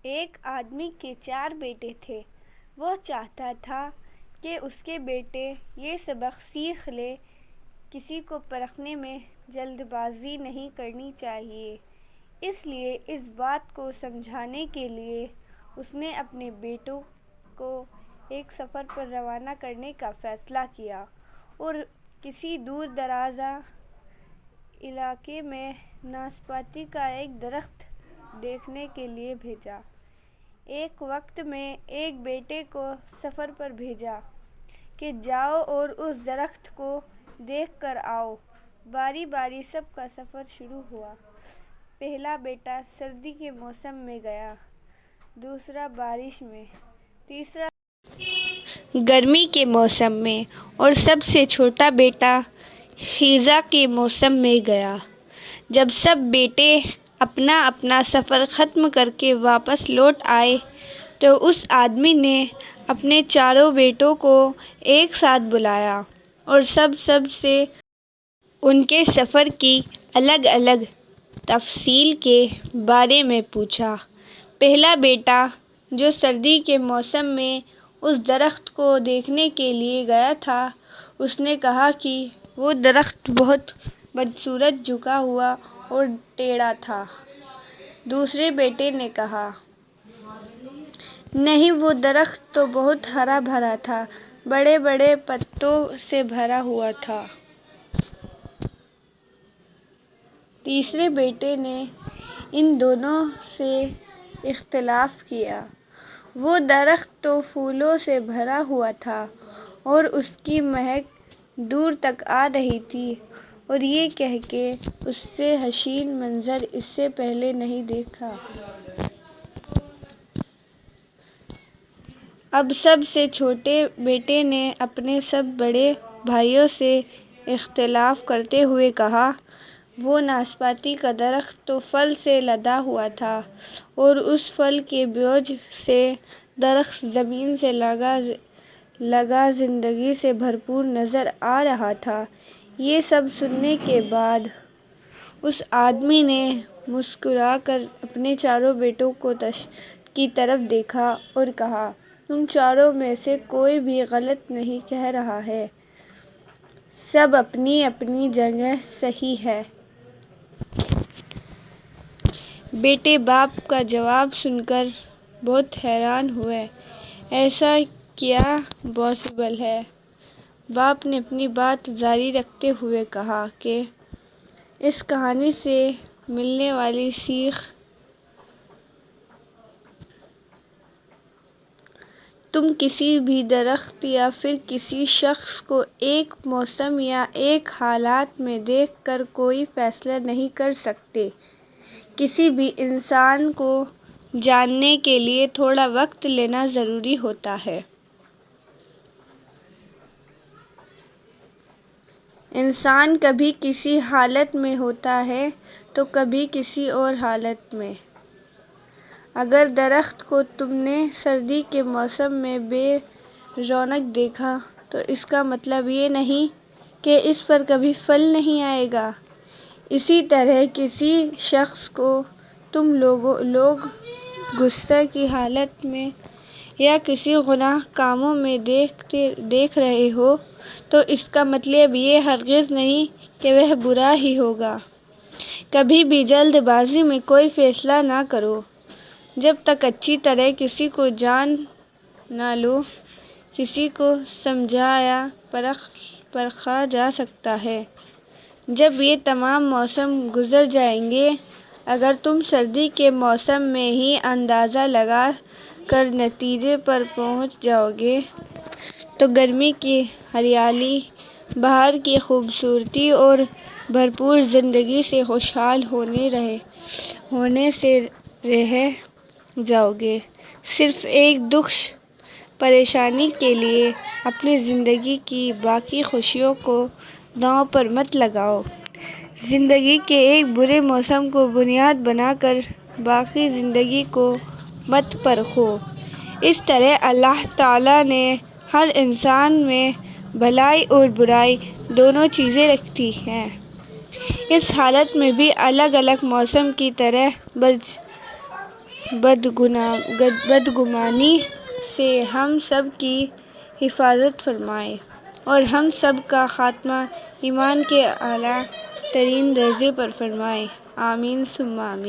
ایک آدمی کے 4 بیٹے تھے۔ وہ چاہتا تھا کہ اس کے بیٹے یہ سبق سیکھ لیں، کسی کو پرکھنے میں جلد بازی نہیں کرنی چاہیے۔ اس لیے اس بات کو سمجھانے کے لیے اس نے اپنے بیٹوں کو ایک سفر پر روانہ کرنے کا فیصلہ کیا اور کسی دور دراز علاقے میں ناسپاتی کا ایک درخت دیکھنے کے لیے بھیجا۔ ایک وقت میں ایک بیٹے کو سفر پر بھیجا کہ جاؤ اور اس درخت کو دیکھ کر آؤ۔ باری باری سب کا سفر شروع ہوا۔ پہلا بیٹا سردی کے موسم میں گیا، دوسرا بارش میں، تیسرا گرمی کے موسم میں اور سب سے چھوٹا بیٹا خزاں کے موسم میں گیا۔ جب سب بیٹے اپنا اپنا سفر ختم کر کے واپس لوٹ آئے تو اس آدمی نے اپنے 4 بیٹوں کو ایک ساتھ بلایا اور سب سے ان کے سفر کی الگ الگ تفاصیل کے بارے میں پوچھا۔ پہلا بیٹا جو سردی کے موسم میں اس درخت کو دیکھنے کے لیے گیا تھا، اس نے کہا کہ وہ درخت بہت بدصورت، جھکا ہوا اور ٹیڑھا تھا۔ دوسرے بیٹے نے کہا، نہیں، وہ درخت تو بہت ہرا بھرا تھا، بڑے بڑے پتوں سے بھرا ہوا تھا۔ تیسرے بیٹے نے ان دونوں سے اختلاف کیا، وہ درخت تو پھولوں سے بھرا ہوا تھا اور اس کی مہک دور تک آ رہی تھی، اور یہ کہہ کہ اس سے حسین منظر اس سے پہلے نہیں دیکھا۔ اب سب سے چھوٹے بیٹے نے اپنے سب بڑے بھائیوں سے اختلاف کرتے ہوئے کہا، وہ ناسپاتی کا درخت تو پھل سے لدا ہوا تھا اور اس پھل کے بیج سے درخت زمین سے لگا زندگی سے بھرپور نظر آ رہا تھا۔ یہ سب سننے کے بعد اس آدمی نے مسکرا کر اپنے 4 بیٹوں کی طرف دیکھا اور کہا، تم 4 میں سے کوئی بھی غلط نہیں کہہ رہا ہے، سب اپنی اپنی جگہ صحیح ہیں۔ بیٹے باپ کا جواب سن کر بہت حیران ہوئے، ایسا کیا پاسبل ہے؟ باپ نے اپنی بات جاری رکھتے ہوئے کہا کہ اس کہانی سے ملنے والی سیکھ، تم کسی بھی درخت یا پھر کسی شخص کو ایک موسم یا ایک حالت میں دیکھ کر کوئی فیصلہ نہیں کر سکتے۔ کسی بھی انسان کو جاننے کے لیے تھوڑا وقت لینا ضروری ہوتا ہے۔ انسان کبھی کسی حالت میں ہوتا ہے تو کبھی کسی اور حالت میں۔ اگر درخت کو تم نے سردی کے موسم میں بے رونق دیکھا تو اس کا مطلب یہ نہیں کہ اس پر کبھی پھل نہیں آئے گا۔ اسی طرح کسی شخص کو تم لوگ غصے کی حالت میں یا کسی گناہ کاموں میں دیکھ رہے ہو تو اس کا مطلب یہ ہرگز نہیں کہ وہ برا ہی ہوگا۔ کبھی بھی جلد بازی میں کوئی فیصلہ نہ کرو۔ جب تک اچھی طرح کسی کو جان نہ لو، کسی کو سمجھا یا پرکھا جا سکتا ہے۔ جب یہ تمام موسم گزر جائیں گے، اگر تم سردی کے موسم میں ہی اندازہ لگا کر نتیجے پر پہنچ جاؤ گے تو گرمی کی ہریالی، بہار کی خوبصورتی اور بھرپور زندگی سے خوشحال ہونے سے رہ جاؤ گے۔ صرف ایک دکھ پریشانی کے لیے اپنی زندگی کی باقی خوشیوں کو داؤ پر مت لگاؤ۔ زندگی کے ایک برے موسم کو بنیاد بنا کر باقی زندگی کو مت پرکھو۔ اس طرح اللہ تعالیٰ نے ہر انسان میں بھلائی اور برائی دونوں چیزیں رکھی ہیں۔ اس حالت میں بھی الگ الگ موسم کی طرح بدگمانی سے ہم سب کی حفاظت فرمائے اور ہم سب کا خاتمہ ایمان کے اعلیٰ ترین درجے پر فرمائے، آمین ثم آمین۔